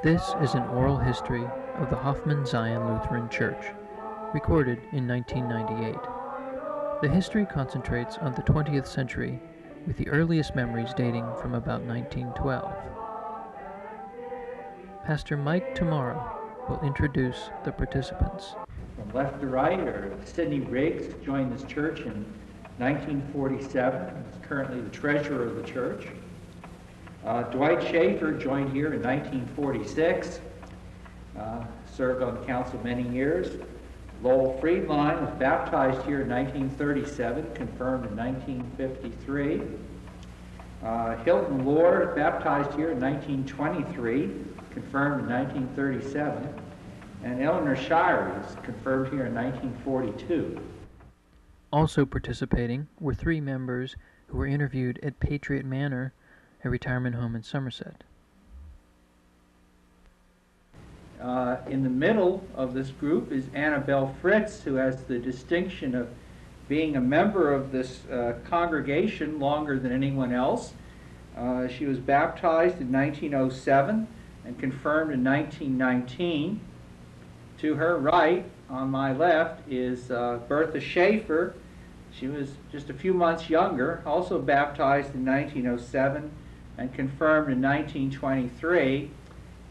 This is an oral history of the Hoffman Zion Lutheran Church, recorded in 1998. The history concentrates on the 20th century, with the earliest memories dating from about 1912. Pastor Mike Tomorrow will introduce the participants. From left to right are Sidney Riggs, joined this church in 1947. He's currently the treasurer of the church. Dwight Schaefer joined here in 1946, served on the council many years. Lowell Friedline was baptized here in 1937, confirmed in 1953. Hilton Lord, baptized here in 1923, confirmed in 1937. And Eleanor Shire is confirmed here in 1942. Also participating were three members who were interviewed at Patriot Manor, a retirement home in Somerset. In the middle of this group is Annabelle Fritz, who has the distinction of being a member of this congregation longer than anyone else. She was baptized in 1907 and confirmed in 1919. To her right, on my left, is Bertha Schaefer. She was just a few months younger, also baptized in 1907 and confirmed in 1923.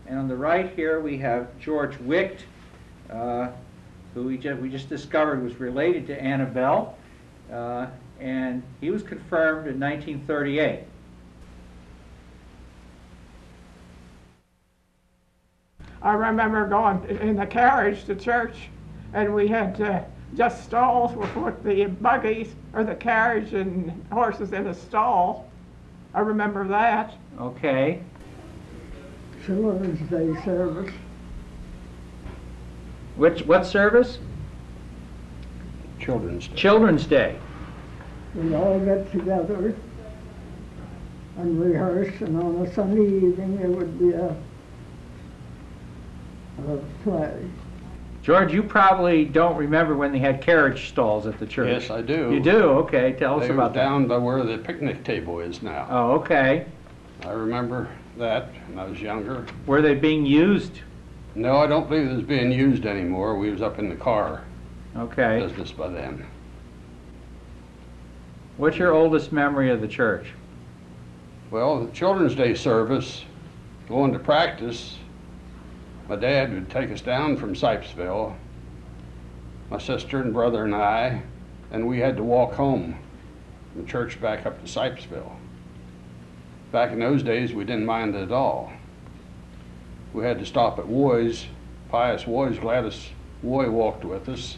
And on the right here we have George Wicht, who we just discovered was related to Annabelle, and he was confirmed in 1938. I remember going in the carriage to church, and we had just stalls with the buggies or the carriage and horses in a stall. I remember that. Okay. Children's Day service. What service? Children's Day. Children's Day. We all get together and rehearse, and on a Sunday evening there would be a play. George, you probably don't remember when they had carriage stalls at the church. Yes, I do. You do? Okay, tell us about that. They were down by where the picnic table is now. Oh, okay. I remember that when I was younger. Were they being used? No, I don't believe it was being used anymore. We was up in the car Okay. business by then. What's your oldest memory of the church? Well, the Children's Day service, going to practice, my dad would take us down from Sipesville, my sister and brother and I, and we had to walk home from church back up to Sipesville. Back in those days, we didn't mind it at all. We had to stop at Woy's, Pius Woy's. Gladys Woy walked with us.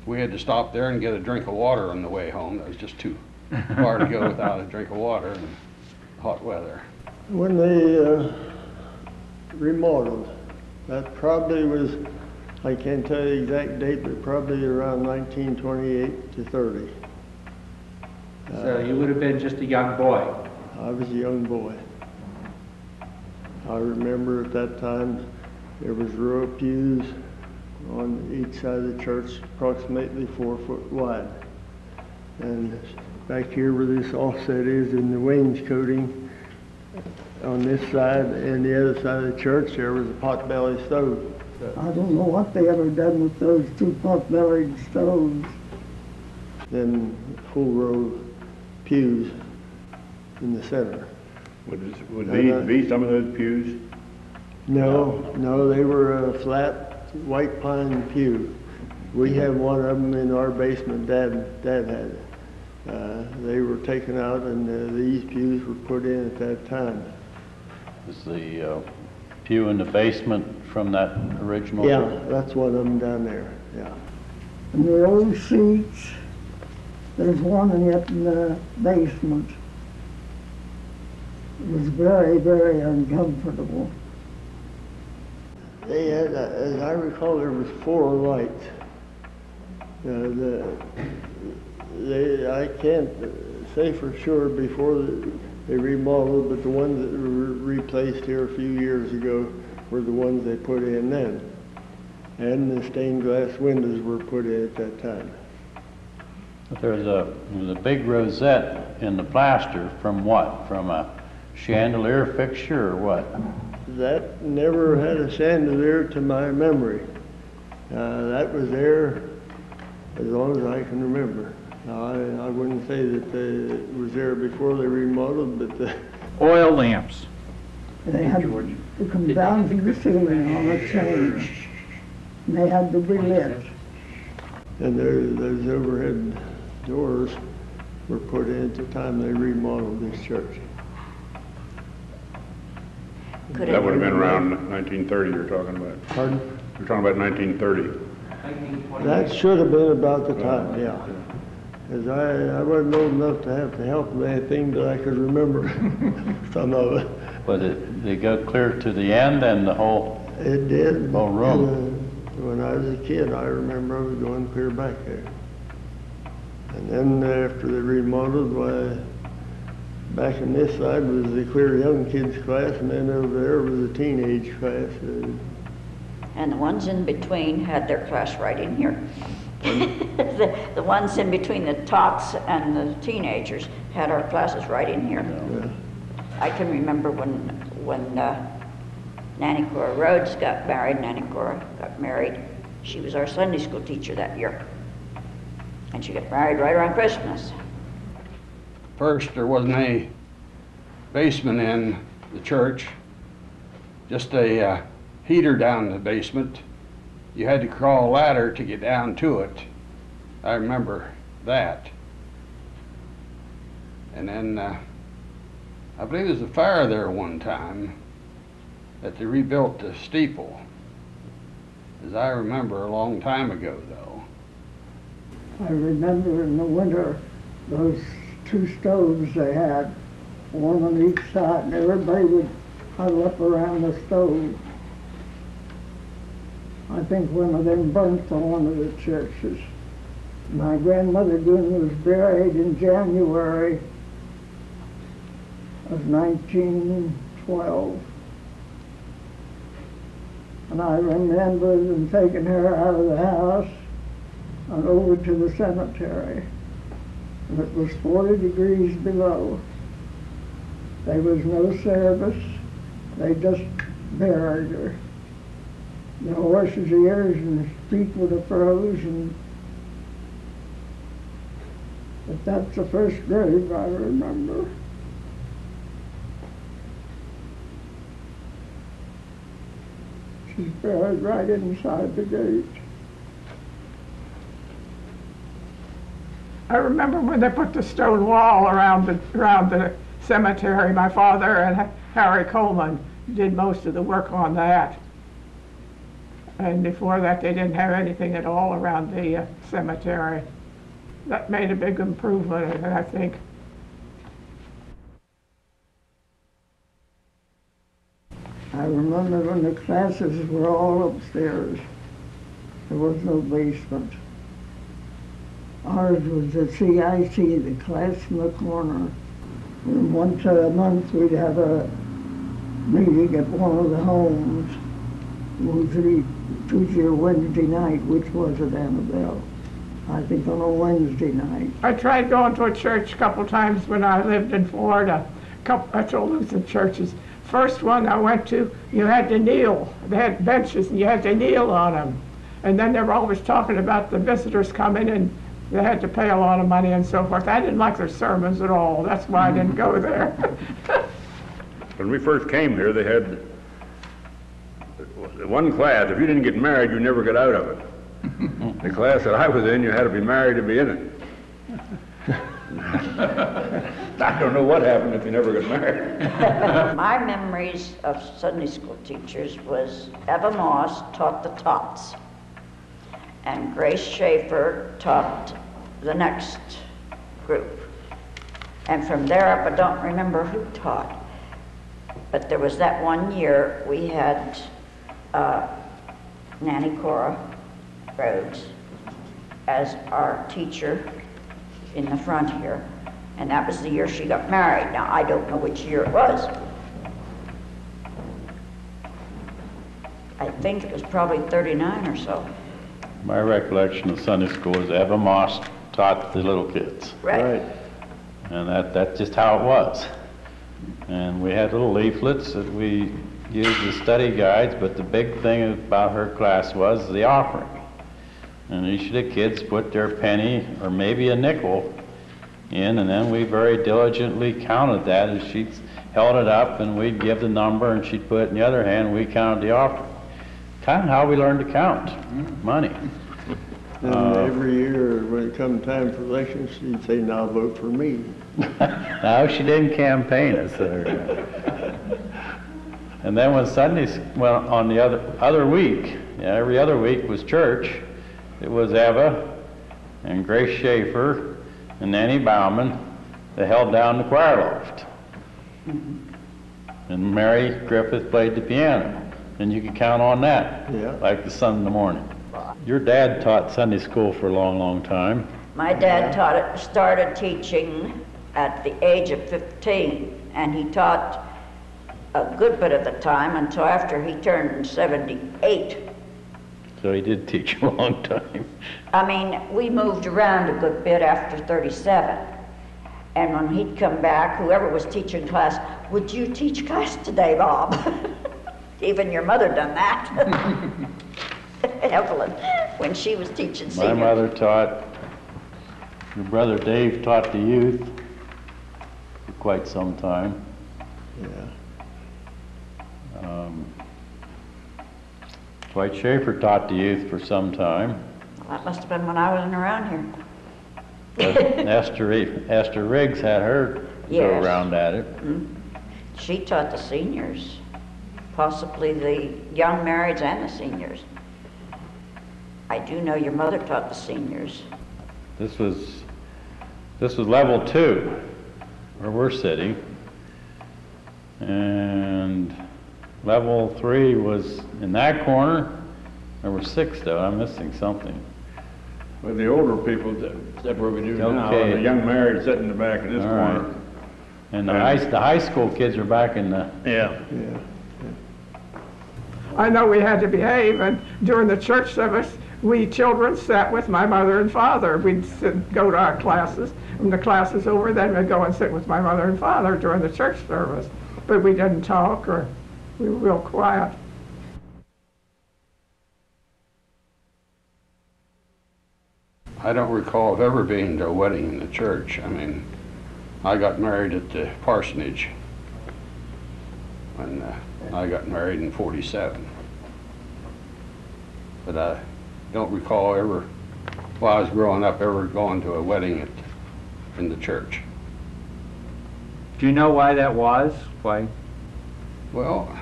We had to stop there and get a drink of water on the way home. That was just too far to go without a drink of water in hot weather. When they remodeled, that probably was, I can't tell you the exact date, but probably around 1928 to 30. So you would have been just a young boy. I was a young boy. I remember at that time there was row of pews on each side of the church, approximately 4 foot wide. And back here where this offset is in the wainscoting, on this side and the other side of the church, there was a pot-belly stove. I don't know what they ever done with those two pot-bellied stoves. Then full row pews in the center. Would these be some of those pews? No, they were a flat white pine pew. We have one of them in our basement. Dad had it. They were taken out, and these pews were put in at that time. Is the pew in the basement from that original? Yeah, that's one of them down there, yeah. And the old seats, there's one in the basement. It was very, very uncomfortable. They had, as I recall, there was 4 lights. I can't say for sure before they remodeled, but the ones that were replaced here a few years ago were the ones they put in then. And the stained glass windows were put in at that time. There's a big rosette in the plaster from what? From a chandelier fixture or what? that never had a chandelier to my memory. That was there as long as I can remember. Now, I wouldn't say that it was there before they remodeled, but Oil lamps. They had to come down from the ceiling on a chain. And they had to be lit. and those overhead doors were put in at the time they remodeled this church. That would have been around 1930 you're talking about. Pardon? You're talking about 1930. That should have been about the time, yeah. Because I wasn't old enough to have to help with anything, but I could remember some of it. But it go clear to the end and the whole, It did. whole room. When I was a kid, I remember I was going clear back there. And then after they remodeled, why, back on this side was the clear young kids class, and then over there was the teenage class. And the ones in between had their class right in here. The ones in between the tots and the teenagers had our classes right in here. Yeah. I can remember when Nanny Cora Rhodes got married. Nanny Cora got married. She was our Sunday school teacher that year. And she got married right around Christmas. First, there wasn't any basement in the church, just a heater down in the basement. You had to crawl a ladder to get down to it. I remember that. And then I believe there was a fire there one time that they rebuilt the steeple, as I remember a long time ago though. I remember in the winter, those two stoves they had, one on each side, and everybody would huddle up around the stove. I think one of them burnt on one of the churches. My grandmother Goon was buried in January of 1912. And I remember them taking her out of the house and over to the cemetery. And it was 40 degrees below. There was no service. They just buried her. The horse's ears and feet would have frozen. But that's the first grave I remember. She's buried right inside the gate. I remember when they put the stone wall around the cemetery. My father and Harry Coleman did most of the work on that. And before that, they didn't have anything at all around the cemetery. That made a big improvement, and I think. I remember when the classes were all upstairs. There was no basement. Ours was the CIC, the class in the corner. And once a month we'd have a meeting at one of the homes, usually Tuesday or Wednesday night, which was at Annabelle. I think on a Wednesday night. I tried going to a church a couple times when I lived in Florida, at all Lutheran churches. First one I went to, you had to kneel. They had benches and you had to kneel on them. And then they were always talking about the visitors coming and they had to pay a lot of money and so forth. I didn't like their sermons at all. That's why I didn't go there. When we first came here, they had one class. If you didn't get married, you never got out of it. The class that I was in, you had to be married to be in it. I don't know what happened if you never got married. My memories of Sunday school teachers was Eva Moss taught the tots, and Grace Schaefer taught the next group. And from there up, I don't remember who taught. But there was that one year we had Nanny Cora Rhodes as our teacher in the front here. And that was the year she got married. Now, I don't know which year it was. I think it was probably 39 or so. My recollection of Sunday school is Eva Moss taught the little kids. Right. And that's just how it was. And we had little leaflets that we used as study guides, but the big thing about her class was the offering. And each of the kids put their penny or maybe a nickel in, and then we very diligently counted that as she held it up, and we'd give the number and she'd put it in the other hand and we counted the offering. Kind of how we learned to count money. And every year when it come time for elections, she'd say, now vote for me. No, she didn't campaign us. And then when Sundays, well, on the other week, every other week was church. It was Eva and Grace Schaefer and Nanny Bauman that held down the choir loft. And Mary Griffith played the piano. And you could count on that, like the sun in the morning. Your dad taught Sunday school for a long, long time. My dad started teaching at the age of 15, and he taught a good bit of the time until after he turned 78. So he did teach a long time. I mean, we moved around a good bit after 37. And when he'd come back, whoever was teaching class, would you teach class today, Bob? Even your mother done that. Evelyn, when she was teaching seniors. My mother taught, your brother Dave taught the youth for quite some time. Dwight Schaefer taught the youth for some time. Well, that must have been when I wasn't around here. But Esther Riggs had her go around at it. She taught the seniors, possibly the young marrieds and the seniors. I do know your mother taught the seniors. This was level 2, where we're sitting, and level 3 was in that corner. There were 6 though. I'm missing something. Well, the older people, that's where we do now, and the young married sit in the back of this corner. Right. And the high school kids are back in the... Yeah. I know we had to behave, and during the church service, we children sat with my mother and father. We'd go to our classes. When the class is over, then we'd go and sit with my mother and father during the church service. But we didn't talk, or we were real quiet. I don't recall of ever being to a wedding in the church. I mean, I got married at the parsonage when I got married in '47. But I don't recall ever, while I was growing up, ever going to a wedding in the church. Do you know why that was? Why? Well,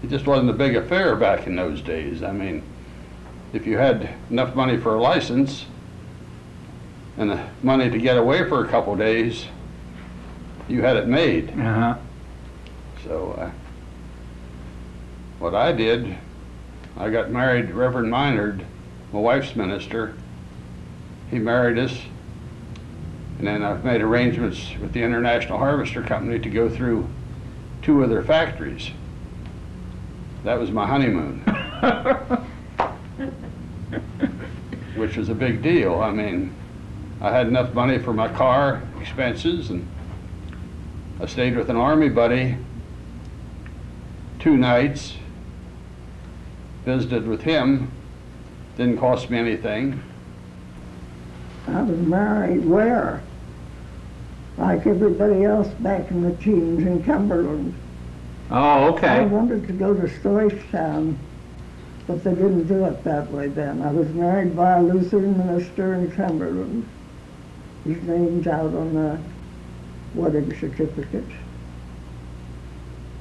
it just wasn't a big affair back in those days. I mean, if you had enough money for a license and the money to get away for a couple days, you had it made. So what I did, I got married to Reverend Minard, my wife's minister. He married us, and then I've made arrangements with the International Harvester Company to go through 2 of their factories. That was my honeymoon. Which was a big deal. I mean, I had enough money for my car expenses, and I stayed with an Army buddy 2 nights, visited with him, didn't cost me anything. I was married where? Like everybody else back in the teens in Cumberland. Oh, okay. I wanted to go to Stoystown, but they didn't do it that way then. I was married by a Lutheran minister in Cumberland. His name's out on the wedding certificate.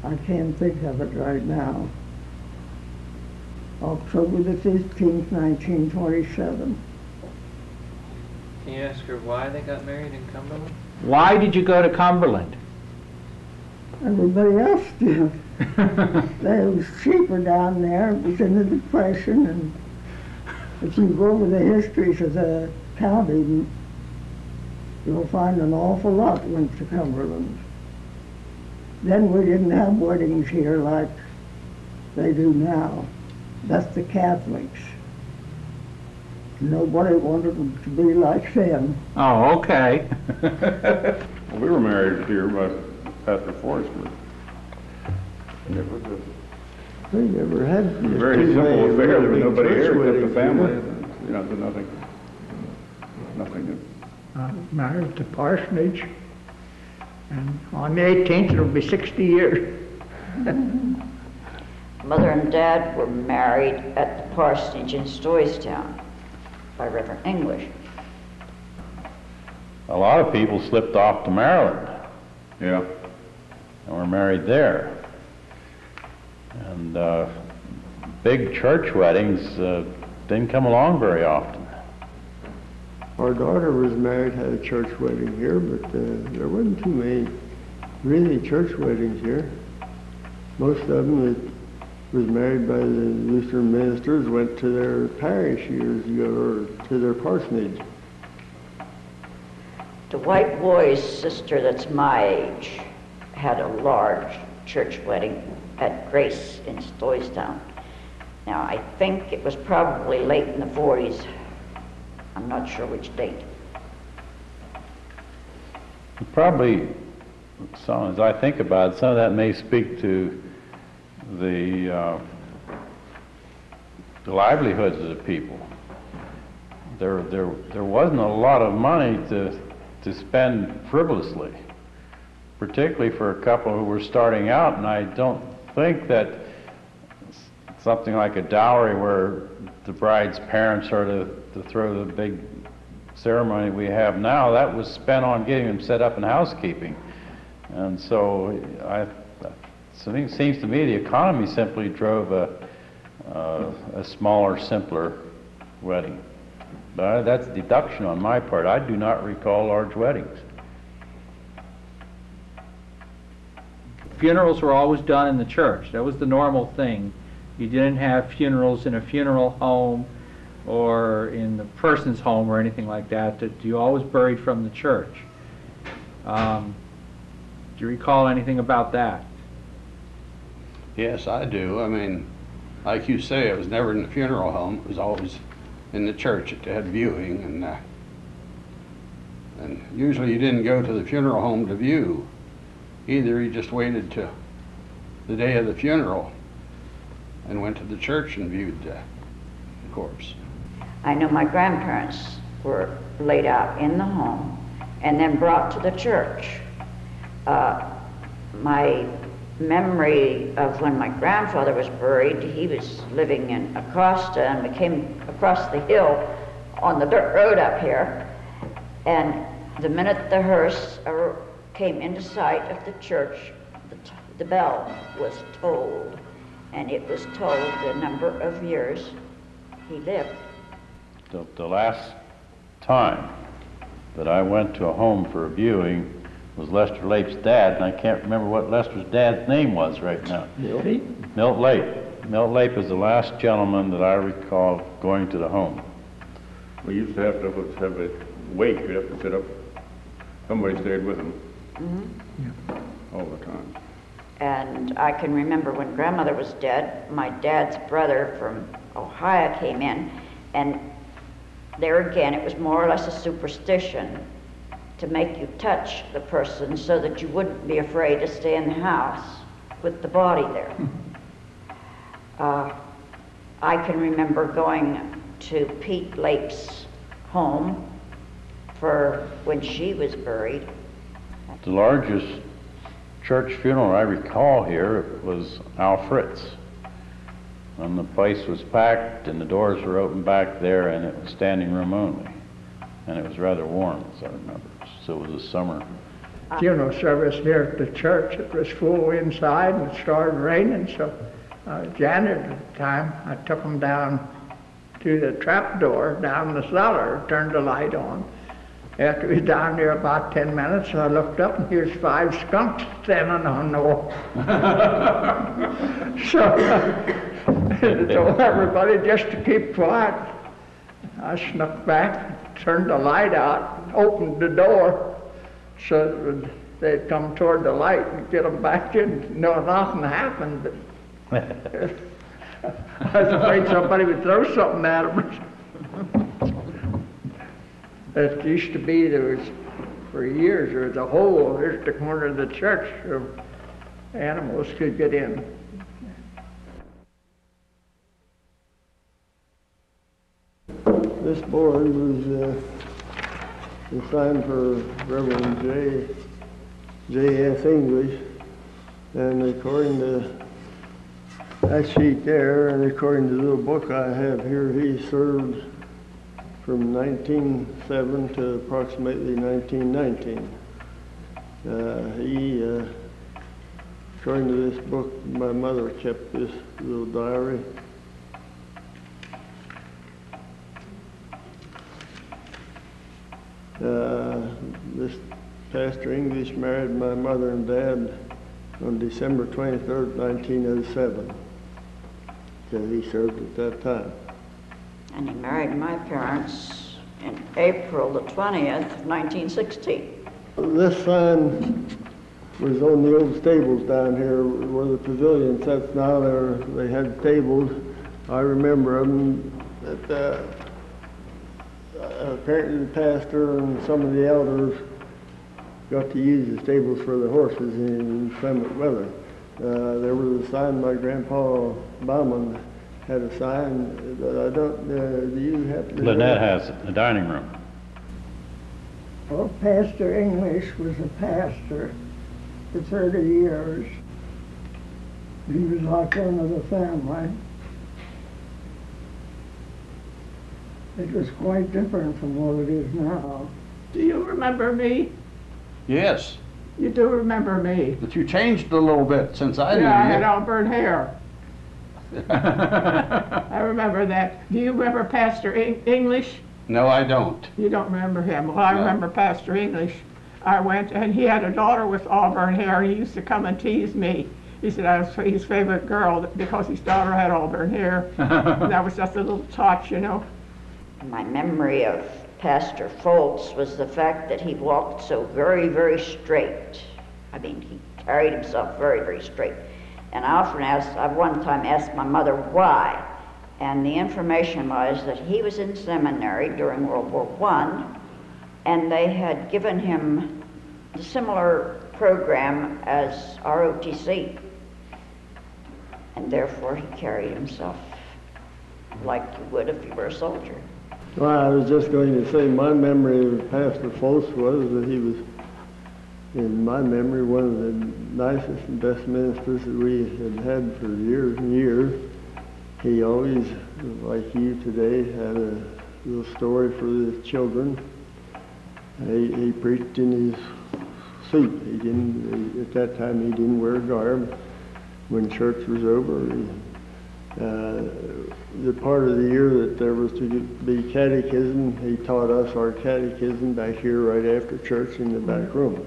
I can't think of it right now. October the 15th, 1927. Can you ask her why they got married in Cumberland? Why did you go to Cumberland? Everybody else did. It was cheaper down there. It was in the Depression, and if you go over the histories of the county, you'll find an awful lot went to Cumberland. Then we didn't have weddings here like they do now. That's the Catholics. Nobody wanted them to be like them. Oh, okay. We were married here about Pastor Forrest was. And it was They never had a very simple affair. There was nobody here except the family. You know, there's nothing. Married to parsonage, and on the 18th it'll be 60 years. Mother and Dad were married at the parsonage in Stoystown by Reverend English. A lot of people slipped off to Maryland Yeah. and were married there. And big church weddings didn't come along very often. Our daughter was married, had a church wedding here, but there wasn't too many really church weddings here. Most of them that was married by the Lutheran ministers went to their parish years ago, or to their parsonage. The white boy's sister that's my age had a large church wedding at Grace in Stoystown. Now, I think it was probably late in the 40s. I'm not sure which date. Probably, as I think about it, some of that may speak to the livelihoods of the people. There wasn't a lot of money to spend frivolously, particularly for a couple who were starting out, and I don't think that something like a dowry where the bride's parents are to throw the big ceremony we have now, that was spent on getting them set up in housekeeping. And so it seems to me the economy simply drove a smaller, simpler wedding. But that's a deduction on my part. I do not recall large weddings. Funerals were always done in the church. That was the normal thing. You didn't have funerals in a funeral home or in the person's home or anything like that. You always buried from the church. Do you recall anything about that? Yes, I do. I mean, like you say, it was never in the funeral home. It was always in the church. It had viewing, and usually you didn't go to the funeral home to view. Either you just waited to the day of the funeral and went to the church and viewed the corpse. I know my grandparents were laid out in the home and then brought to the church. My memory of when my grandfather was buried, he was living in Acosta, and we came across the hill on the dirt road up here, and the minute the hearse came into sight of the church, the bell was tolled, and it was told the number of years he lived. The last time that I went to a home for a viewing was Lester Lape's dad, and I can't remember what Lester's dad's name was right now. Milt Lape. Milt Lape is the last gentleman that I recall going to the home. We used to have a wake. You'd have to sit up. Somebody stayed with him. Mm-hmm. All the time. And I can remember when grandmother was dead, my dad's brother from Ohio came in, and there again it was more or less a superstition to make you touch the person so that you wouldn't be afraid to stay in the house with the body there. I can remember going to Pete Lake's home for when she was buried. The largest church funeral I recall here was Al Fritz. And the place was packed and the doors were open back there, and it was standing room only. And it was rather warm, as I remember. So it was a summer. Funeral service here at the church, it was full inside and it started raining, so janitor at the time, I took them down to the trap door down the cellar, turned the light on. After we was down there about 10 minutes, I looked up and here's 5 skunks standing on the wall. So I told everybody just to keep quiet. I snuck back, turned the light out, opened the door so that they'd come toward the light and get them back in. No, nothing happened, but I was afraid somebody would throw something at them. It used to be there was for years. There was a hole, here's the corner of the church, so animals could get in. This board was assigned for Reverend J.S. English, and according to that sheet there, and according to the little book I have here, he served from 1907 to approximately 1919. According to this book, my mother kept this little diary. This Pastor English married my mother and dad on December 23rd, 1907. So he served at that time. And he married my parents in April the 20th, 1960. This sign was on the old stables down here where the pavilion sits now. They had tables. I remember them. Apparently the pastor and some of the elders got to use the stables for the horses in inclement weather. There was a sign, my grandpa Bauman had a sign, but I don't, do you happen to know? Lynette has a dining room. Well, Pastor English was a pastor for 30 years. He was like one of the family. It was quite different from what it is now. Do you remember me? Yes, You do remember me? but you changed a little bit since I knew Yeah, I had you. auburn hair. I remember that. Do you remember Pastor English? No, I don't. You don't remember him. Well, I No. remember Pastor English. I went, and he had a daughter with auburn hair, and he used to come and tease me. He said I was his favorite girl because his daughter had auburn hair. And that was just a little touch, you know. My memory of Pastor Foltz was the fact that he walked so very, very straight. I mean, he carried himself very, very straight. And I one time asked my mother why. And the information was that he was in seminary during World War I, and they had given him a similar program as ROTC. And therefore he carried himself like you would if you were a soldier. Well, I was just going to say, my memory of Pastor Foltz was that he was, in my memory, one of the nicest and best ministers that we had for years and years. He always, like you today, had a little story for the children. He preached in his suit. He didn't, at that time, he didn't wear a garb. When church was over, the part of the year that there was to be catechism, he taught us our catechism back here right after church in the back room.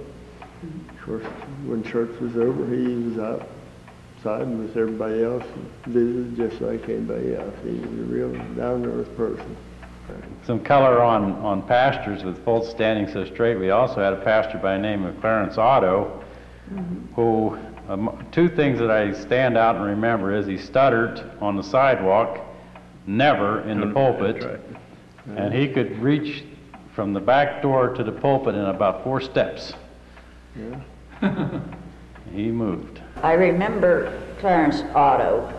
Of course, when church was over, he was outside with everybody else, visited just like anybody else. He was a real down-to-earth person. Some color on pastors with Foltz standing so straight. We also had a pastor by the name of Clarence Otto, who, two things that I stand out and remember is he stuttered on the sidewalk, never in the pulpit, That's right. and he could reach from the back door to the pulpit in about 4 steps. Yeah. He moved. I remember Clarence Otto.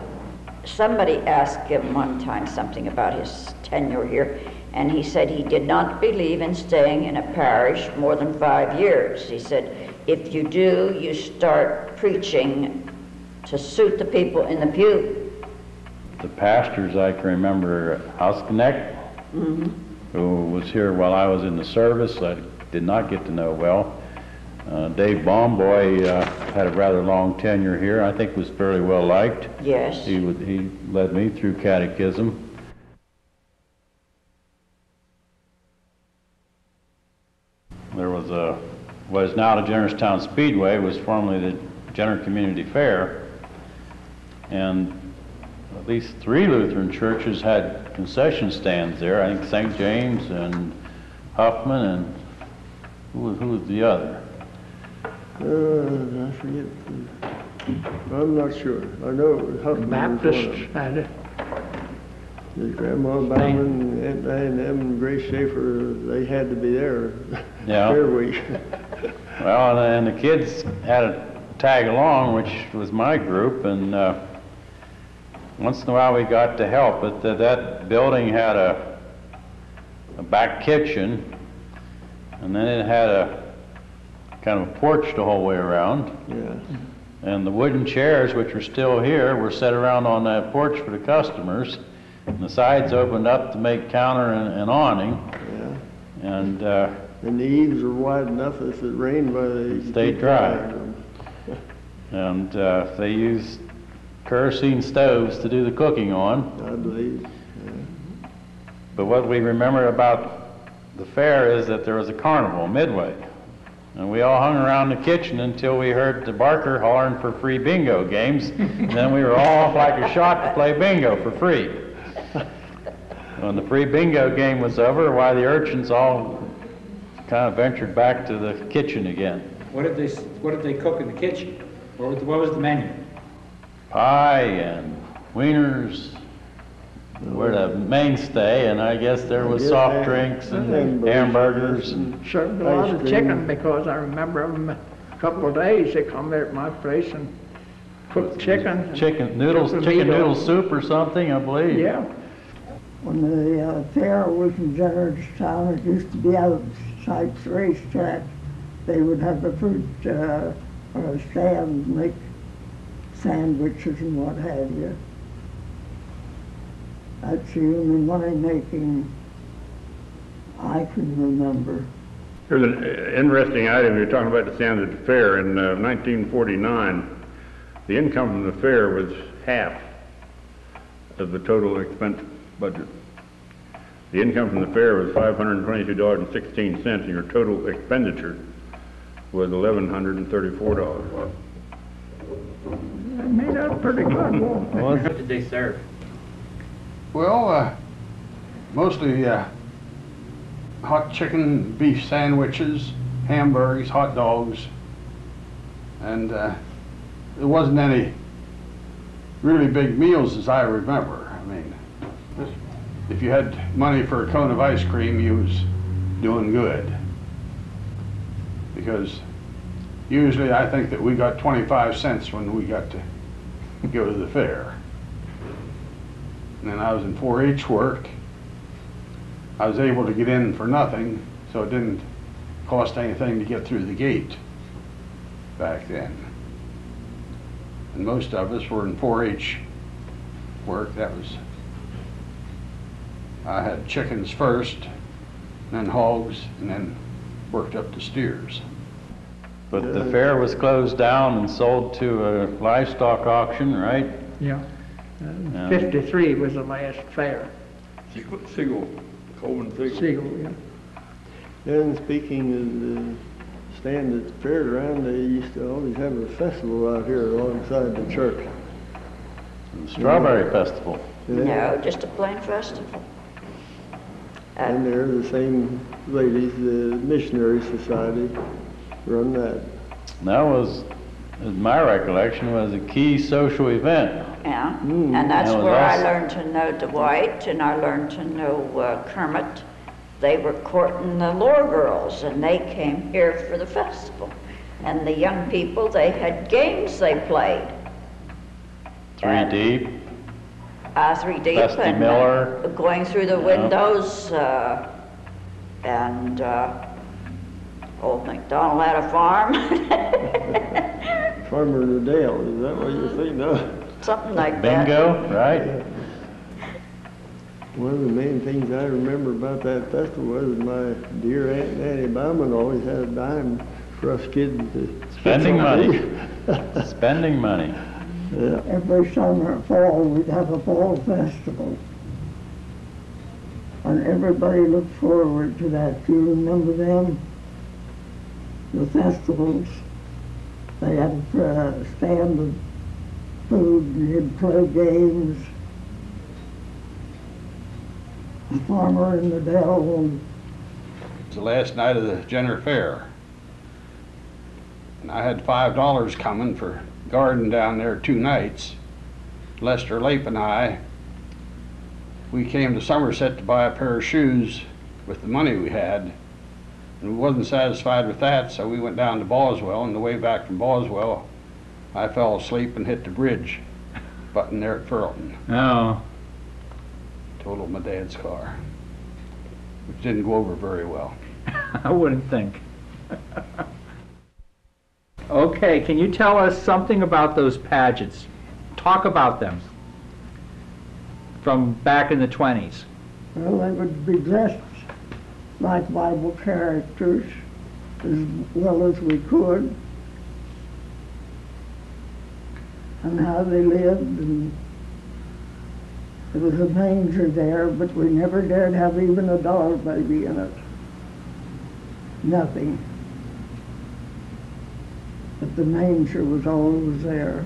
Somebody asked him one time something about his tenure here, and he said he did not believe in staying in a parish more than 5 years. He said, if you do, you start preaching to suit the people in the pew. The pastors I can remember, Hausknecht, who was here while I was in the service, I did not get to know well. Dave Baumboy had a rather long tenure here. I think was fairly well liked. Yes. He led me through catechism. There was what is now the Jennerstown Speedway, was formerly the Jenner Community Fair, and at least 3 Lutheran churches had concession stands there. I think St. James and Hoffman, and who was the other? I forget. I'm not sure. I know it was Hoffman. Baptists had it. His grandma Bauman and Aunt Diane and Grace Schaefer, they had to be there. Yeah. Fair Week. Well, and the kids had to tag along, which was my group, and once in a while we got to help. But that building had a back kitchen, and then it had a kind of a porch the whole way around. Yeah. And the wooden chairs, which are still here, were set around on that porch for the customers. And the sides opened up to make counter and awning. Yeah. And the eaves were wide enough if it rained, they stayed dry. And they used kerosene stoves to do the cooking on. I believe. Yeah. But what we remember about the fair is that there was a carnival midway. And we all hung around the kitchen until we heard the barker hollering for free bingo games. And then we were all off like a shot to play bingo for free. When the free bingo game was over, why, the urchins all kind of ventured back to the kitchen again. What did they cook in the kitchen? What was the menu? Pie and wieners were the mainstay, and I guess there was soft drinks and hamburgers. Served a lot of chicken, because I remember them a couple of days, they come there at my place and cooked chicken. Chicken noodle soup or something, I believe. Yeah. When the fair was in Generalstown, it used to be out of Sykes Racetrack. They would have the fruit stand, make sandwiches and what have you. That's the only money making I can remember. There's an interesting item. You're talking about the stand at the fair. In 1949, the income from the fair was half of the total expense budget. The income from the fair was $522.16, and your total expenditure was $1,134. They made out pretty good. What did they serve? Well, mostly hot chicken, beef sandwiches, hamburgers, hot dogs, and there wasn't any really big meals as I remember. I mean, if you had money for a cone of ice cream, you was doing good. Because usually I think that we got 25 cents when we got to go to the fair. And then I was in 4-H work. I was able to get in for nothing, so it didn't cost anything to get through the gate back then. And most of us were in 4-H work. I had chickens first, then hogs, and then worked up to steers. But the fair was closed down and sold to a livestock auction, right? Yeah. 53 was the last fair. Siegel, Coleman Siegel. Siegel, yeah. And speaking of the stand at the fairground, they used to always have a festival out here alongside the church. The Strawberry Festival. Yeah. No, just a plain festival. And they're the same ladies, the Missionary Society, run that. That was, in my recollection, was a key social event. Yeah, and that's That was where I awesome. learned to know Dwight, and I learned to know Kermit. They were courting the Lore girls, and they came here for the festival. And the young people, they had games they played. 3 Deep. 3 Deep. Dusty and Miller. going through the windows, and old MacDonald had a farm. Farmer in the Dale, is that what you're thinking of? Something like that. Bingo, right? One of the main things I remember about that festival was my dear Aunt Nanny Bauman always had a dime for us kids to Spending money. Spending money. Yeah. Every summer and fall, we'd have a fall festival. And everybody looked forward to that. Do you remember them? The festivals. They had a stand of food, and you'd play games. The farmer in the dell. It was the last night of the Jenner Fair. And I had $5 coming for garden down there 2 nights. Lester Lape and I, we came to Somerset to buy a pair of shoes with the money we had. And we wasn't satisfied with that, so we went down to Boswell. On the way back from Boswell, I fell asleep and hit the bridge button there at Furlton. Oh. Totaled my dad's car, which didn't go over very well. I wouldn't think. Okay, can you tell us something about those pageants? Talk about them from back in the 20s. Well, they would be dressed like Bible characters as well as we could, and how they lived, and there was a manger there, but we never dared have even a doll baby in it. Nothing. But the manger was always there.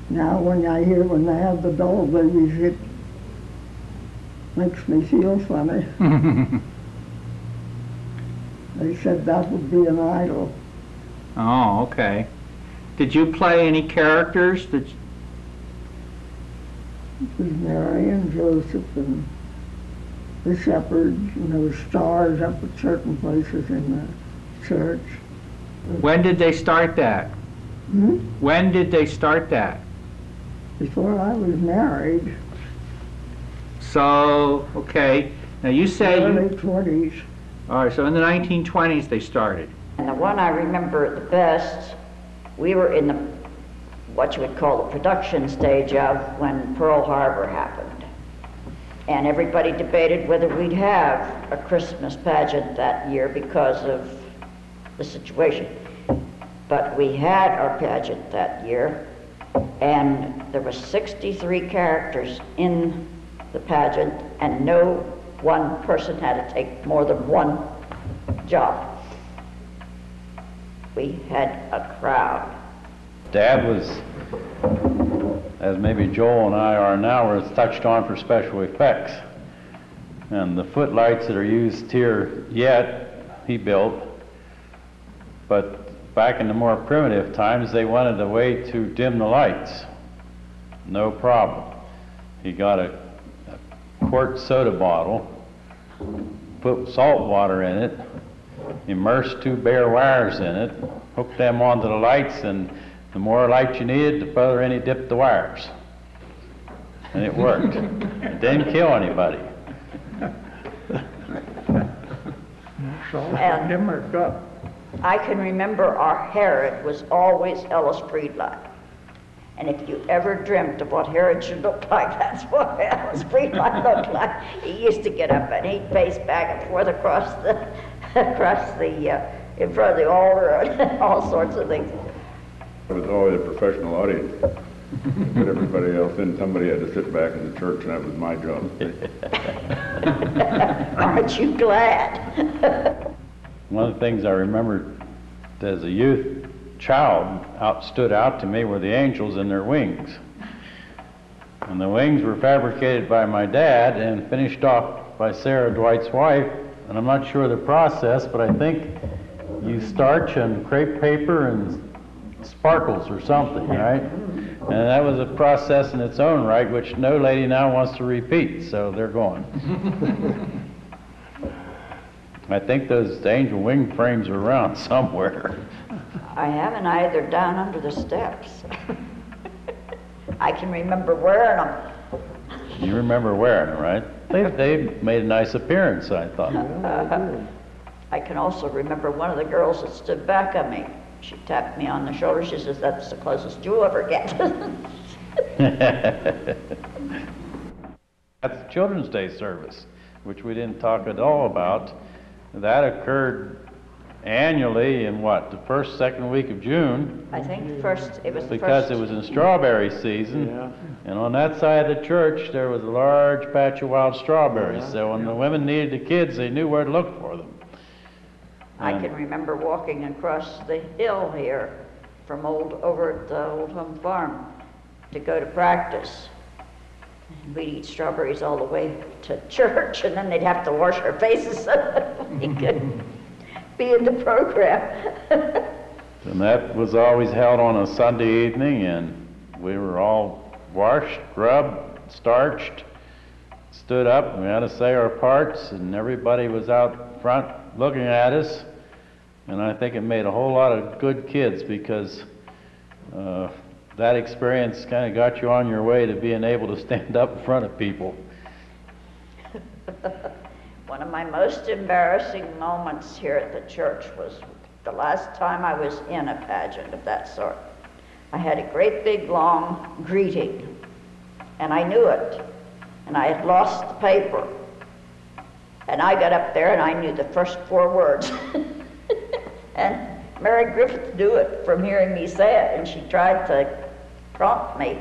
Now when I hear when they have the doll babies, it makes me feel funny. They said that would be an idol. Oh, okay. Did you play any characters that... It was Mary and Joseph and the shepherds, and there were stars up at certain places in the church. When did they start that? Hmm? When did they start that? Before I was married, So, okay. Now you say... early 20s. All right, so in the 1920s they started. And the one I remember the best, we were in the, what you would call the production stage of when Pearl Harbor happened. And everybody debated whether we'd have a Christmas pageant that year because of the situation. But we had our pageant that year, and there were 63 characters in the pageant, and no one person had to take more than one job. We had a crowd. Dad was, as maybe Joel and I are now, was touched on for special effects. And the footlights that are used here yet, he built. But back in the more primitive times, they wanted a way to dim the lights. No problem. He got a quart soda bottle, put salt water in it, immersed 2 bare wires in it, hooked them onto the lights, and the more light you needed, the further in he dipped the wires. And it worked. It didn't kill anybody. And I can remember our Herod was always Ellis Friedlander. And if you ever dreamt of what Herod should look like, that's what Ellis Friedlander looked like. He used to get up and he'd pace back and forth across the in front of the altar and all sorts of things. It was always a professional audience. Put everybody else in, somebody had to sit back in the church, and that was my job. Aren't you glad? One of the things I remember as a youth child stood out to me were the angels and their wings. And the wings were fabricated by my dad and finished off by Sarah Dwight's wife. And I'm not sure the process, but I think you starch and crepe paper and sparkles or something, right? And that was a process in its own right, which no lady now wants to repeat, so they're gone. I think those angel wing frames are around somewhere. I have an eye, they're down under the steps. I can remember wearing them. You remember wearing them, right? They made a nice appearance, I thought. I can also remember one of the girls that stood back on me. She tapped me on the shoulder. She says, "That's the closest you'll ever get." That's the Children's Day service, which we didn't talk at all about. That occurred annually in what, the first, second week of June? I think first, it was the Because first. it was in strawberry season. Yeah. And on that side of the church, there was a large patch of wild strawberries. Yeah. So when the women needed the kids, they knew where to look for them. I can remember walking across the hill here from over at the Old Home Farm to go to practice. We'd eat strawberries all the way to church, and then they'd have to wash our faces so that we could be in the program. And that was always held on a Sunday evening, and we were all washed, rubbed, starched, stood up and we had to say our parts, and everybody was out front looking at us. And I think it made a whole lot of good kids, because that experience kind of got you on your way to being able to stand up in front of people. One of my most embarrassing moments here at the church was the last time I was in a pageant of that sort. I had a great big long greeting, and I knew it, and I had lost the paper. And I got up there and I knew the first 4 words. And Mary Griffith knew it from hearing me say it, and she tried to prompt me,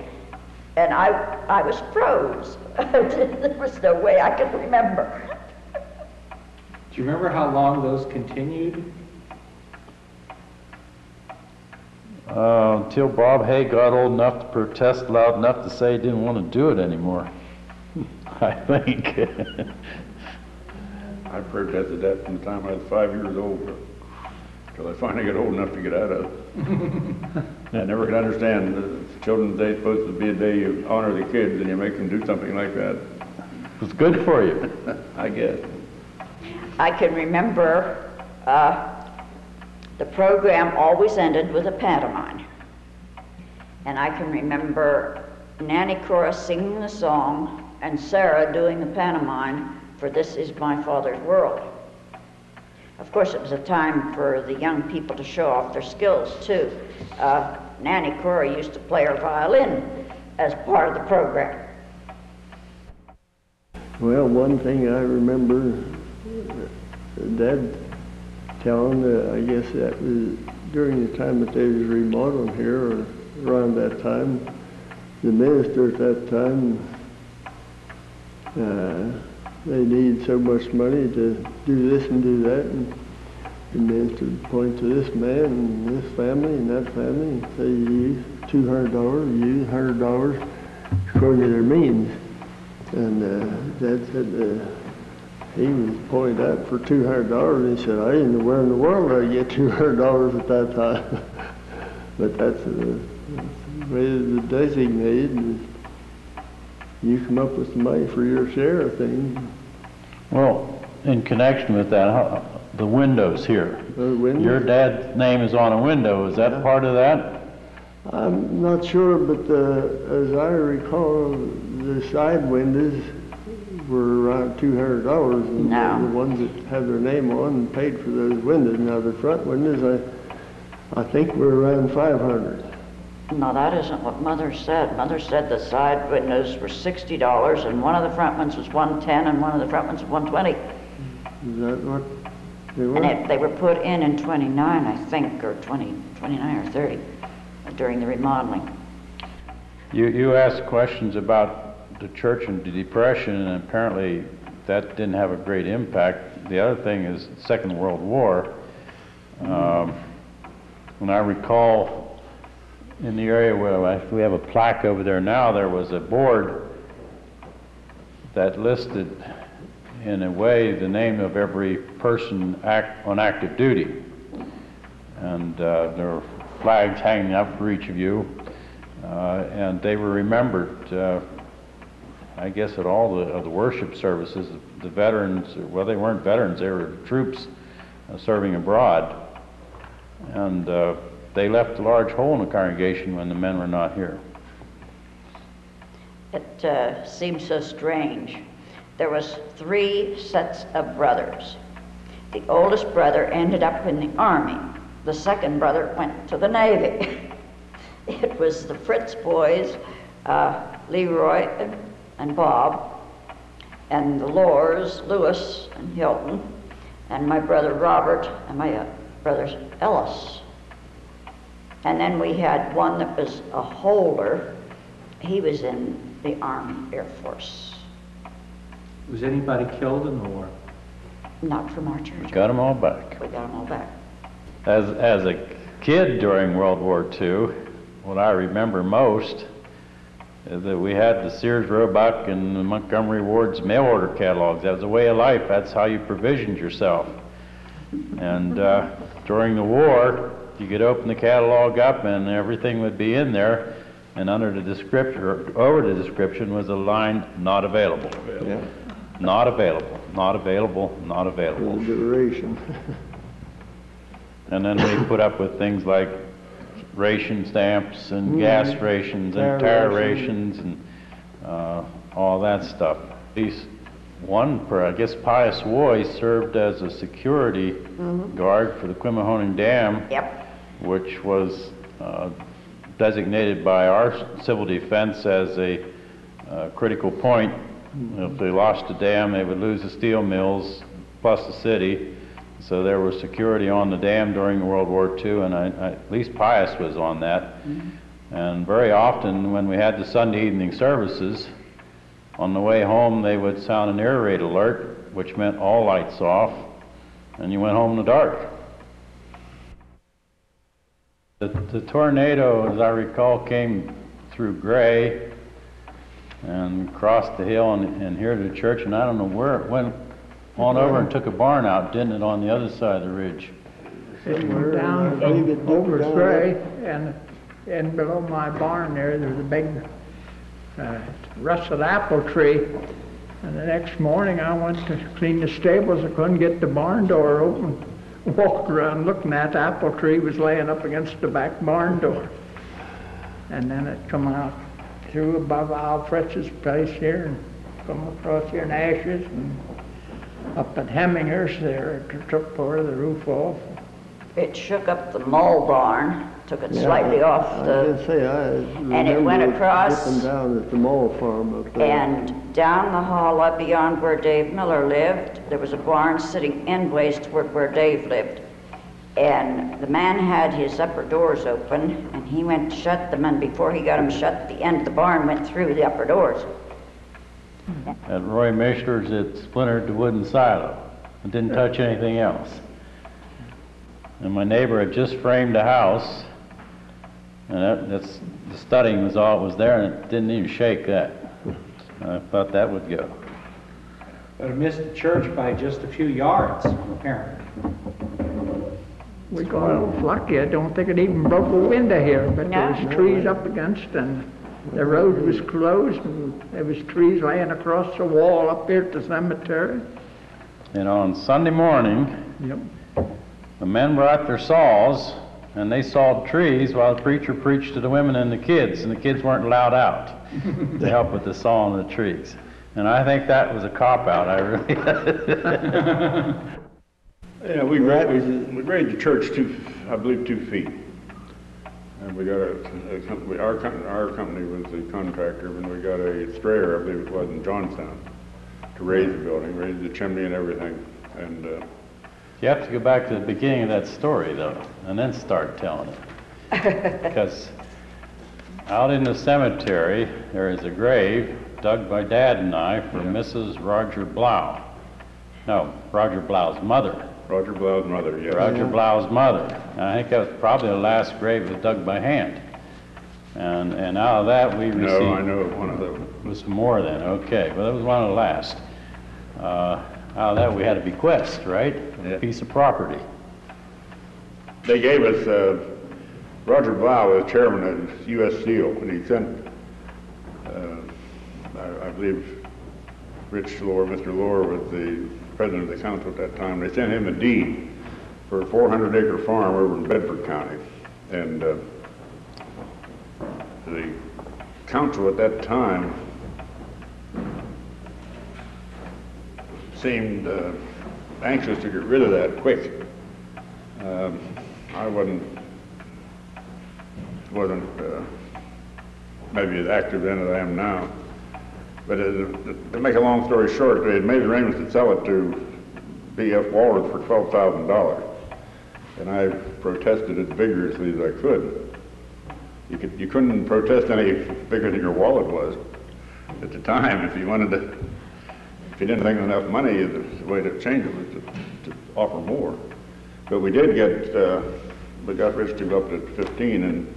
and I was froze. There was no way I could remember. Do you remember how long those continued? Until Bob Hay got old enough to protest loud enough to say he didn't want to do it anymore, I think. I protested that from the time I was 5 years old, till I finally got old enough to get out of it. I never could understand the Children's Day is supposed to be a day you honor the kids, and you make them do something like that. It was good for you. I guess. I can remember the program always ended with a pantomime. And I can remember Nanny Cora singing the song and Sarah doing the pantomime for This Is My Father's World. Of course, it was a time for the young people to show off their skills, too. Nanny Cora used to play her violin as part of the program. Well, one thing I remember Dad telling, I guess that was during the time that they was remodeling here, or around that time, the minister at that time, they needed so much money to do this and do that, and the minister would point to this man and this family and that family and say, you use $200, you use $100 according to their means. And Dad said he was pointed out for $200, and he said, I didn't know where in the world I'd get $200 at that time. But that's the way it was designated. You come up with the money for your share of things. Well, in connection with that, the windows here. Windows? Your dad's name is on a window. Is that part of that? I'm not sure, but as I recall, the side windows were around $200, and No. the ones that had their name on and paid for those windows. Now the front windows, I think were around $500. No, that isn't what Mother said. Mother said the side windows were $60, and one of the front ones was $110, and one of the front ones was $120. Is that what they were? And they were put in 29, I think, or 29 or 30 during the remodeling. You asked questions about the church and the Depression, and apparently that didn't have a great impact. The other thing is Second World War. When I recall, in the area where we have a plaque over there now, there was a board that listed in a way the name of every person on active duty. And there were flags hanging up for each of you, and they were remembered, I guess, at all of the worship services. The veterans, well, they weren't veterans, they were troops serving abroad. And they left a large hole in the congregation when the men were not here. It seems so strange. There was 3 sets of brothers. The oldest brother ended up in the Army. The second brother went to the Navy. It was the Fritz boys, Leroy and Bob, and the Lors, Lewis and Hilton, and my brother Robert and my brother Ellis. And then we had one that was a holder. He was in the Army Air Force. Was anybody killed in the war? Not from our church. We got them all back. We got them all back. As a kid during World War II, what I remember most is that we had the Sears Roebuck and the Montgomery Ward's mail order catalogs. That was a way of life. That's how you provisioned yourself. And during the war, you could open the catalog up and everything would be in there. and under the description, or over the description, was a line, not available. Yeah, Not available, not available, not available. the duration. And then we put up with things like ration stamps and gas rations and tire rations and all that stuff. At least one, I guess Pius Woy served as a security guard for the Quemahoning Dam, Yep. which was designated by our civil defense as a critical point. If they lost the dam, they would lose the steel mills plus the city. So there was security on the dam during World War II, and at least Pius was on that. And very often when we had the Sunday evening services, on the way home they would sound an air raid alert, which meant all lights off, and you went home in the dark. The tornado, as I recall, came through Gray and crossed the hill and here to the church, and I don't know where it went on over and took a barn out, didn't it, on the other side of the ridge? It went down over Gray, and below my barn there was a big russet apple tree. And the next morning I went to clean the stables. I couldn't get the barn door open. Walked around looking at the apple tree was laying up against the back barn door. And then it come out through above Al Fritz's place here and come across here in Ashes and up at Hemminger's there. It took part of the roof off. It shook up the mole barn, took it slightly off I the, did say, I and it went remember across dipping down at the mole farm up there. and down the hall up beyond where Dave Miller lived, there was a barn sitting endways toward where Dave lived. And the man had his upper doors open, and he went to shut them, and before he got them shut, the end of the barn went through the upper doors. At Roy Mishler's, it splintered the wooden silo. It didn't touch anything else. And my neighbor had just framed a house, and that's the studding was all that was there, and it didn't even shake that. I thought that would go. But it missed the church by just a few yards, apparently. We got a little lucky. I don't think it even broke a window here, but there was trees up against and the road was closed and there was trees laying across the wall up here at the cemetery. And on Sunday morning, Yep. the men brought their saws and they sawed trees while the preacher preached to the women and the kids weren't allowed out to help with the sawing of the trees. And I think that was a cop-out, I really. Yeah, we raised the church I believe 2 feet. And we got a company, our company was the contractor, and we got a sprayer, I believe it was, in Johnstown, to raise the building, raise the chimney and everything. And You have to go back to the beginning of that story, though, and then start telling it. Because out in the cemetery, there is a grave dug by Dad and I for Mrs. Roger Blau. No, Roger Blau's mother. Roger Blau's mother, yes. Roger Blau's mother. And I think that was probably the last grave that was dug by hand. And out of that we received... No, I know of one of them. It was more then, okay. Well, that was one of the last. Out of that we had a bequest, right? Yeah. A piece of property. They gave us, Roger Blau was chairman of U.S. Steel, and he sent, I believe, Rich Lohr, Mr. Lohr was the president of the council at that time. They sent him a deed for a 400-acre farm over in Bedford County. And the council at that time seemed anxious to get rid of that quick. I wasn't maybe as active then as I am now. But to make a long story short, they had made arrangements to sell it to B.F. Walrus for $12,000. And I protested as vigorously as I could. You couldn't protest any bigger than your wallet was at the time. If you didn't think enough money, the way to change it was to offer more. But we did we got Rich to go up to 15, and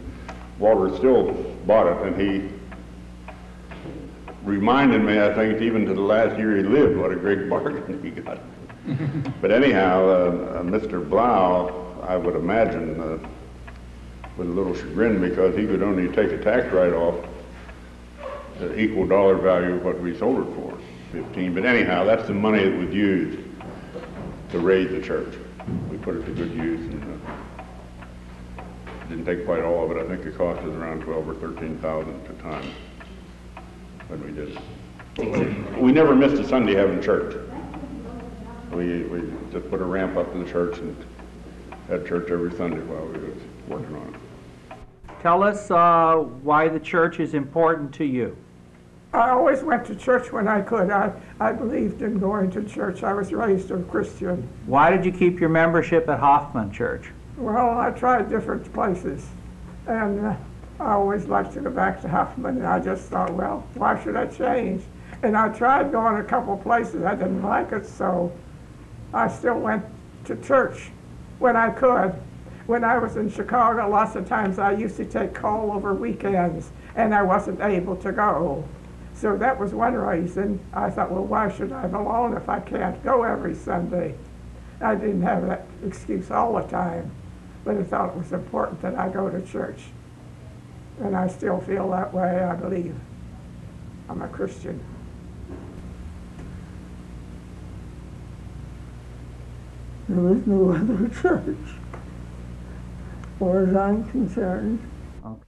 Walter still bought it, and he reminded me, I think, even to the last year he lived, what a great bargain he got. But anyhow, Mr. Blau, I would imagine, with a little chagrin because he could only take a tax write-off the equal dollar value of what we sold it for, 15. But anyhow, that's the money that was used to raise the church. We put it to good use, and didn't take quite all of it. I think it cost us around 12 or 13,000 at the time when we did it. We never missed a Sunday having church. We just put a ramp up in the church and had church every Sunday while we was working on it. Tell us why the church is important to you. I always went to church when I could. I believed in going to church. I was raised a Christian. Why did you keep your membership at Hoffman Church? Well, I tried different places, and I always liked to go back to Hoffman, and I just thought, well, why should I change? And I tried going a couple places. I didn't like it, so I still went to church when I could. When I was in Chicago, lots of times I used to take call over weekends, and I wasn't able to go. So that was one reason. I thought, well, why should I belong if I can't go every Sunday? I didn't have that excuse all the time, but I thought it was important that I go to church. And I still feel that way, I believe. I'm a Christian. There was no other church, as far as I'm concerned. Okay.